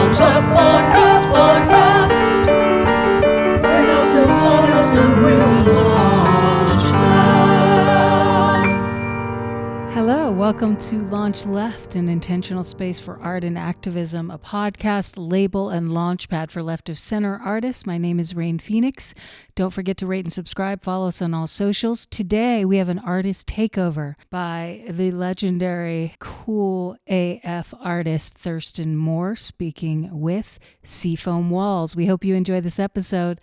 LaunchLeft podcast. Bring us to August and we will launch left. Hello, welcome to LaunchLeft, an intentional space for art and activism, a podcast, label, and launchpad for left-of-center artists. My name is Rain Phoenix. Don't forget to rate and subscribe. Follow us on all socials. Today, we have an Artist Takeover by the legendary cool AF artist Thurston Moore, speaking with Seafoam Walls. We hope you enjoy this episode.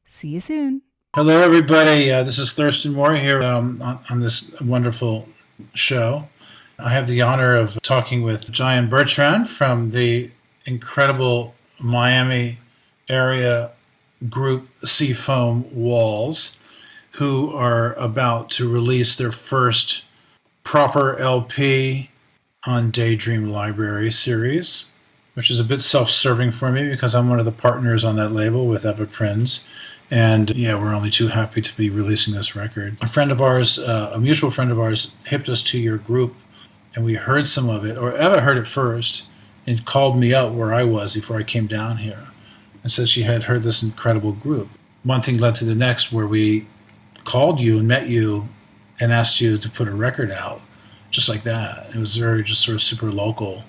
See you soon. Hello, everybody. This is Thurston Moore here on this wonderful show. I have the honor of talking with Jayan Betrand from the incredible Miami area group Seafoam Walls, who are about to release their first proper LP on Daydream Library Series, which is a bit self-serving for me because I'm one of the partners on that label with Jayan Betrand. And yeah, we're only too happy to be releasing this record. A friend of ours, a mutual friend of ours, hipped us to your group, and we heard some of it, or Eva heard it first, and called me up where I was before I came down here, and said she had heard this incredible group. One thing led to the next, where we called you and met you and asked you to put a record out, just like that. It was very just sort of super local.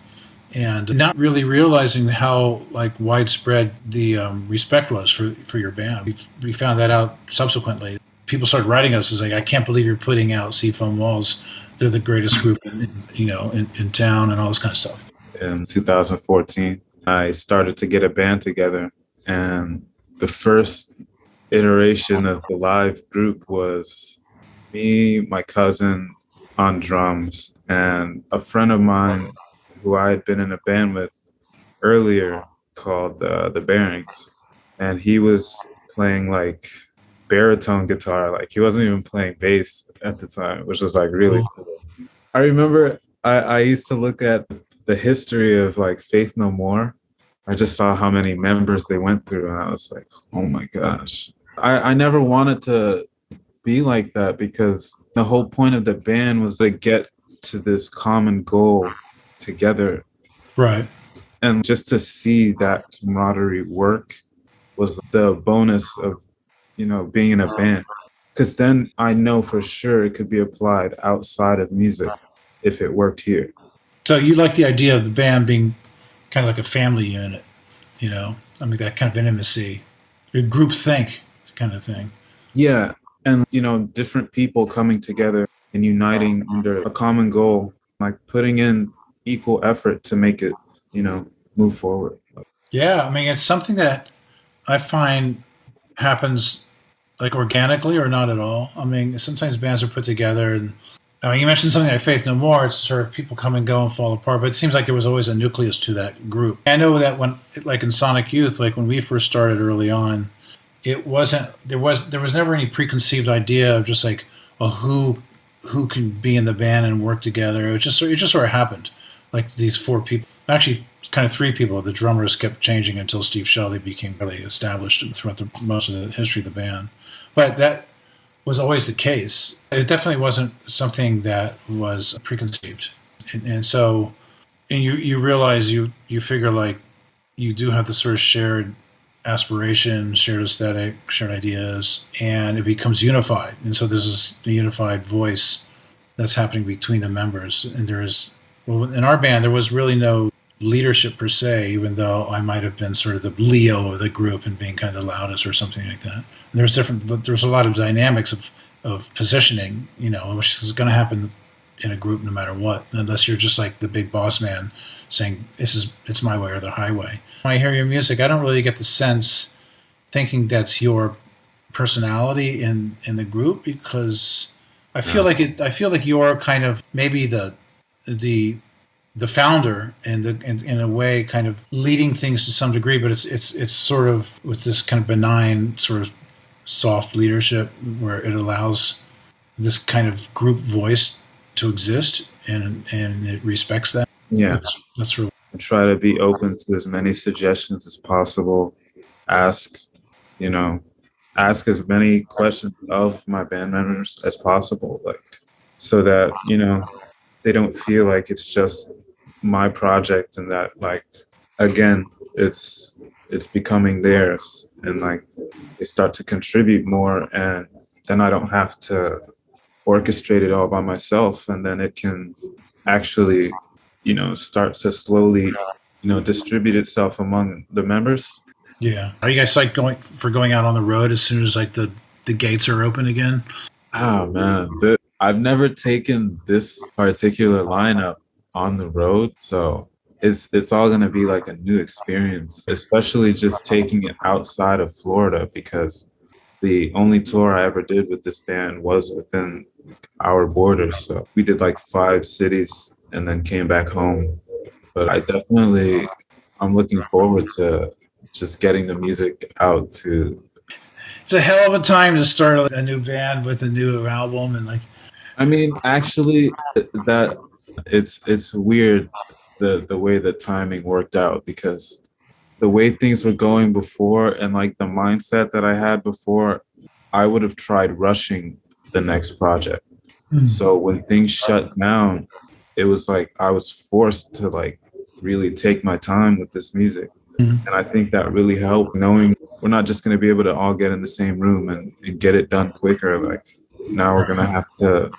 And not really realizing how widespread the respect was for your band. We found that out subsequently. People started writing us as I can't believe you're putting out Seafoam Walls. They're the greatest group in town and all this kind of stuff. In 2014, I started to get a band together, and the first iteration of the live group was me, my cousin on drums, and a friend of mine who I had been in a band with earlier called The Bearings. And he was playing baritone guitar. He wasn't even playing bass at the time, which was really cool. I remember I used to look at the history of Faith No More. I just saw how many members they went through, and I was like, oh my gosh. I never wanted to be like that because the whole point of the band was to get to this common goal together. Right. And just to see that camaraderie work was the bonus of, being in a band. Because then I know for sure it could be applied outside of music if it worked here. So you like the idea of the band being kind of like a family unit, that kind of intimacy, a group think kind of thing. Yeah. And, different people coming together and uniting under a common goal, putting in equal effort to make it, move forward. Yeah, it's something that I find happens organically or not at all. Sometimes bands are put together and you mentioned something like Faith No More. It's sort of people come and go and fall apart, but it seems like there was always a nucleus to that group. I know that when, in Sonic Youth, when we first started early on, it wasn't, there was never any preconceived idea of just who can be in the band and work together. It just sort of happened. These four people, actually kind of three people. The drummers kept changing until Steve Shelley became really established throughout most of the history of the band. But that was always the case. It definitely wasn't something that was preconceived. And so you realize you figure you do have this sort of shared aspiration, shared aesthetic, shared ideas, and it becomes unified. And so there's this unified voice that's happening between the members. And in our band, there was really no leadership per se, even though I might have been sort of the Leo of the group and being kind of the loudest or something like that. And there's a lot of dynamics of positioning, which is going to happen in a group no matter what, unless you're just the big boss man saying, it's my way or the highway. When I hear your music, I don't really get the sense thinking that's your personality in the group, because I feel like you're kind of maybe the founder and in a way kind of leading things to some degree, but it's sort of with this kind of benign sort of soft leadership where it allows this kind of group voice to exist and it respects that. Yeah, that's really. I try to be open to as many suggestions as possible. Ask as many questions of my band members as possible, so that they don't feel like it's just my project and that again, it's becoming theirs, and like they start to contribute more, and then I don't have to orchestrate it all by myself, and then it can actually, start to slowly, distribute itself among the members. Yeah. Are you guys like going out on the road as soon as like the gates are open again? Oh man, I've never taken this particular lineup on the road, so it's all gonna be like a new experience, especially just taking it outside of Florida because the only tour I ever did with this band was within our borders. So we did like 5 cities and then came back home. But I'm looking forward to just getting the music out to. It's a hell of a time to start a new band with a new album and like. I mean, actually, that it's weird the way the timing worked out because the way things were going before and like the mindset that I had before, I would have tried rushing the next project. So when things shut down, it was like I was forced to like really take my time with this music. And I think that really helped knowing we're not just going to be able to all get in the same room and get it done quicker. Like now we're going to have to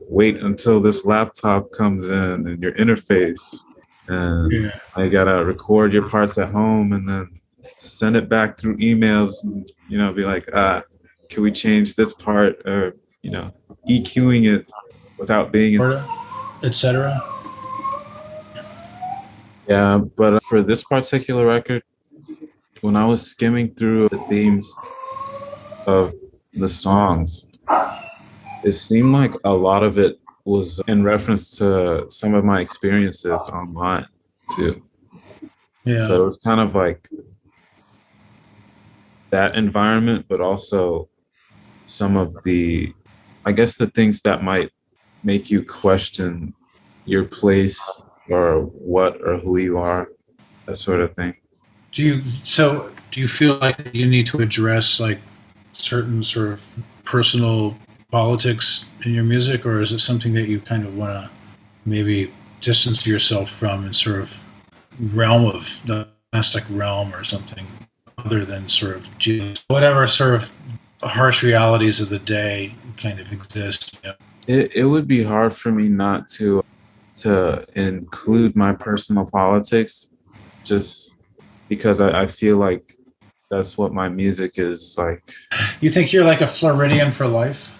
wait until this laptop comes in and your interface. And I got to record your parts at home and then send it back through emails and, be like, can we change this part or, EQing it without being etc. Yeah, but for this particular record, when I was skimming through the themes of the songs, it seemed like a lot of it was in reference to some of my experiences online too. Yeah. So it was kind of like that environment, but also some of the, I guess, the things that might make you question your place or what or who you are, that sort of thing. Do you feel like you need to address like certain sort of personal politics in your music, or is it something that you kind of want to maybe distance yourself from in sort of realm of domestic realm or something other than sort of whatever sort of harsh realities of the day kind of exist? It would be hard for me not to include my personal politics, just because I feel like that's what my music is like. You think you're like a Floridian for life?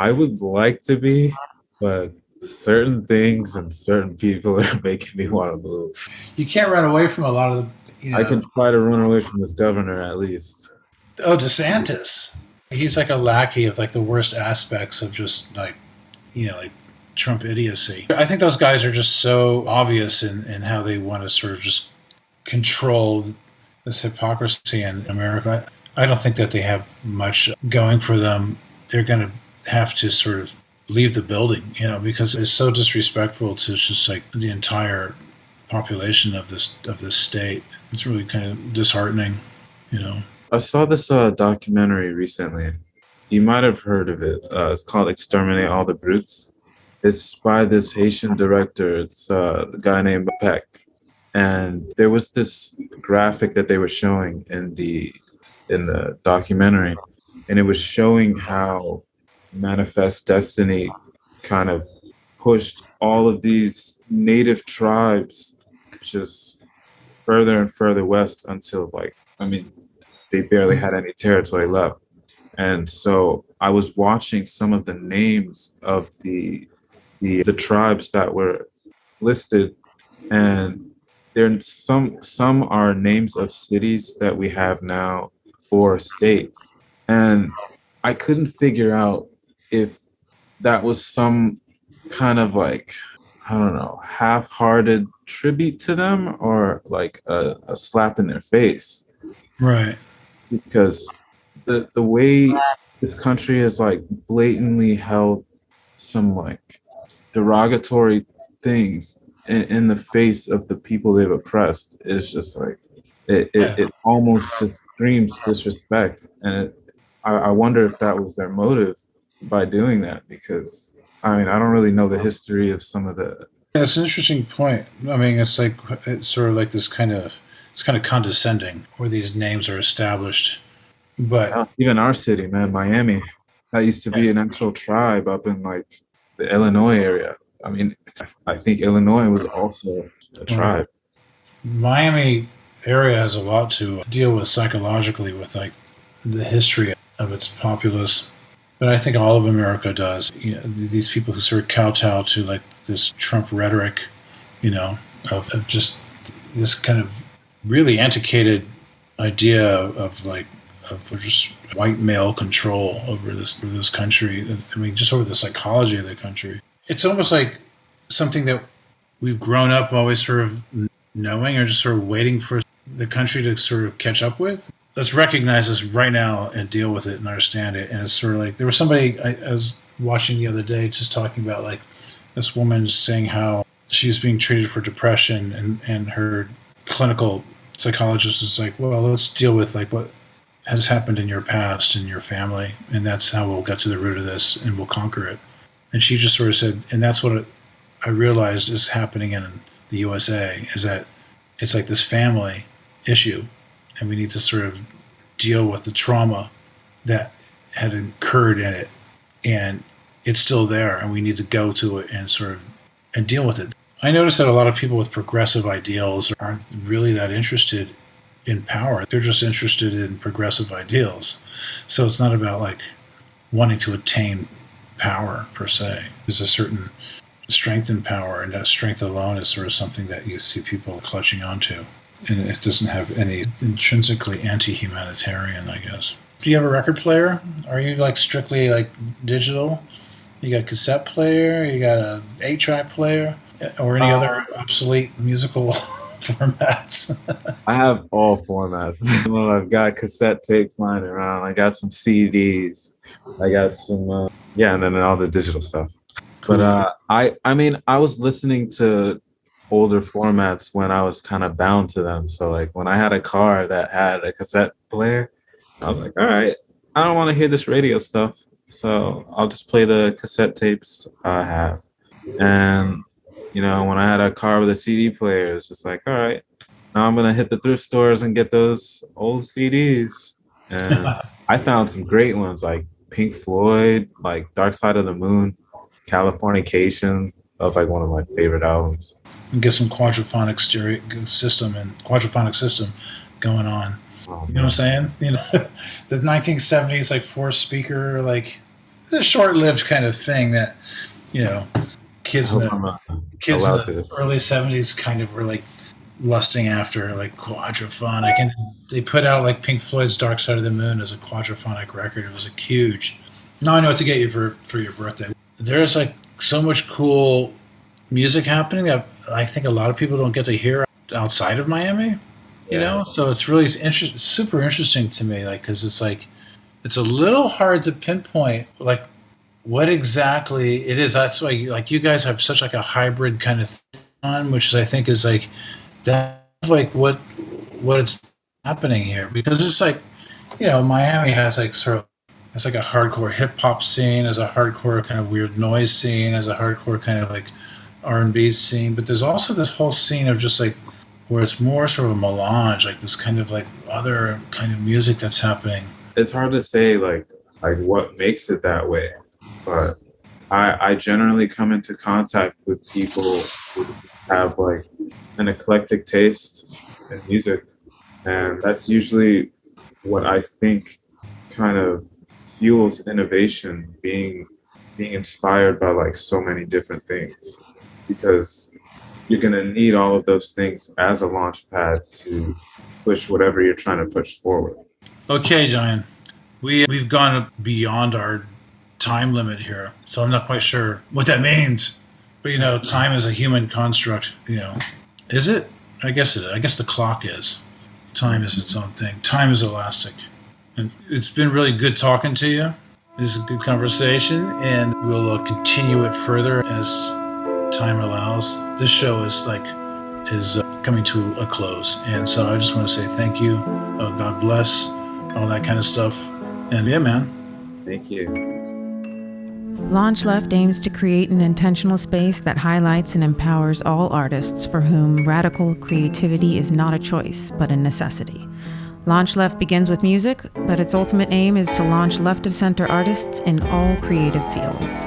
I would like to be, but certain things and certain people are making me want to move. You can't run away from a lot of the. I can try to run away from this governor at least. Oh, DeSantis. He's like a lackey of like the worst aspects of just like, like Trump idiocy. I think those guys are just so obvious in how they want to sort of just control this hypocrisy in America. I don't think that they have much going for them. They're going to have to sort of leave the building, because it's so disrespectful to just like the entire population of this state. It's really kind of disheartening, I saw this documentary recently. You might have heard of it. It's called Exterminate All the Brutes. It's by this Haitian director. It's a guy named Peck. And there was this graphic that they were showing in the documentary, and it was showing how Manifest Destiny kind of pushed all of these native tribes just further and further west until they barely had any territory left. And so I was watching some of the names of the tribes that were listed, and there some are names of cities that we have now or states. And I couldn't figure out if that was some kind of like, I don't know, half-hearted tribute to them or like a slap in their face. Right. Because the way this country has like blatantly held some like derogatory things in the face of the people they've oppressed is just like it almost just screams disrespect. And I wonder if that was their motive by doing that, because I don't really know the history of some of the. That's an interesting point. It's sort of like this kind of it's kind of condescending where these names are established. But Even our city, man, Miami, that used to be an actual tribe up in like the Illinois area. I mean, I think Illinois was also a tribe. Miami area has a lot to deal with psychologically with like the history of its populace. But I think all of America does. You know, these people who sort of kowtow to like this Trump rhetoric, you know, of just this kind of really antiquated idea of just white male control over this country. I mean, just over the psychology of the country. It's almost like something that we've grown up always sort of knowing or just sort of waiting for the country to sort of catch up with. Let's recognize this right now and deal with it and understand it. And it's sort of like, there was somebody I was watching the other day just talking about like this woman saying how she's being treated for depression and her clinical psychologist is like, well, let's deal with like what has happened in your past and your family. And that's how we'll get to the root of this and we'll conquer it. And she just sort of said, and that's what I realized is happening in the USA, is that it's like this family issue, and we need to sort of deal with the trauma that had occurred in it, and it's still there, and we need to go to it and sort of and deal with it. I noticed that a lot of people with progressive ideals aren't really that interested in power. They're just interested in progressive ideals. So it's not about like wanting to attain power per se. There's a certain strength in power, and that strength alone is sort of something that you see people clutching onto. And it doesn't have any intrinsically anti-humanitarian, I guess. Do you have a record player? Are you like strictly like digital? You got a cassette player? You got a 8-track player? Or any other obsolete musical formats? I have all formats. Well, I've got cassette tapes lying around. I got some CDs. I got some, and then all the digital stuff. Cool. But I mean, I was listening to older formats when I was kind of bound to them. So like when I had a car that had a cassette player, I was like, all right, I don't want to hear this radio stuff. So I'll just play the cassette tapes I have. And, you know, when I had a car with a CD player, it's just like, all right, now I'm going to hit the thrift stores and get those old CDs. And I found some great ones like Pink Floyd, like Dark Side of the Moon, Californication. That was like one of my favorite albums. And get some quadraphonic system going on. Oh, you know what I'm saying? You know, the 1970s like 4-speaker, like it's a short-lived kind of thing that, you know, kids in the early 70s kind of were like lusting after, like quadraphonic, and they put out like Pink Floyd's Dark Side of the Moon as a quadraphonic record. It was like huge. Now I know what to get you for your birthday. There's like so much cool music happening that I think a lot of people don't get to hear outside of Miami, you know? So it's really super interesting to me, like, because it's like, it's a little hard to pinpoint, like, what exactly it is. That's why, like, you guys have such like a hybrid kind of thing on, which is, I think is like, that's like what it's happening here. Because it's like, you know, Miami has like sort of, it's like a hardcore hip hop scene, as a hardcore kind of weird noise scene, as a hardcore kind of like R&B scene, but there's also this whole scene of just like where it's more sort of a melange, like this kind of like other kind of music that's happening. It's hard to say like what makes it that way, but I generally come into contact with people who have like an eclectic taste in music, and that's usually what I think kind of fuels innovation, being inspired by like so many different things. Because you're going to need all of those things as a launch pad to push whatever you're trying to push forward. Okay, Jayan. We've gone beyond our time limit here, so I'm not quite sure what that means. But, you know, time is a human construct, you know. Is it? I guess it is. I guess the clock is. Time is its own thing. Time is elastic. And it's been really good talking to you. This is a good conversation, and we'll continue it further as time allows. This show is coming to a close, and so I just want to say thank you, God bless, all that kind of stuff, and yeah, man. Thank you. LaunchLeft aims to create an intentional space that highlights and empowers all artists for whom radical creativity is not a choice, but a necessity. LaunchLeft begins with music, but its ultimate aim is to launch left-of-center artists in all creative fields.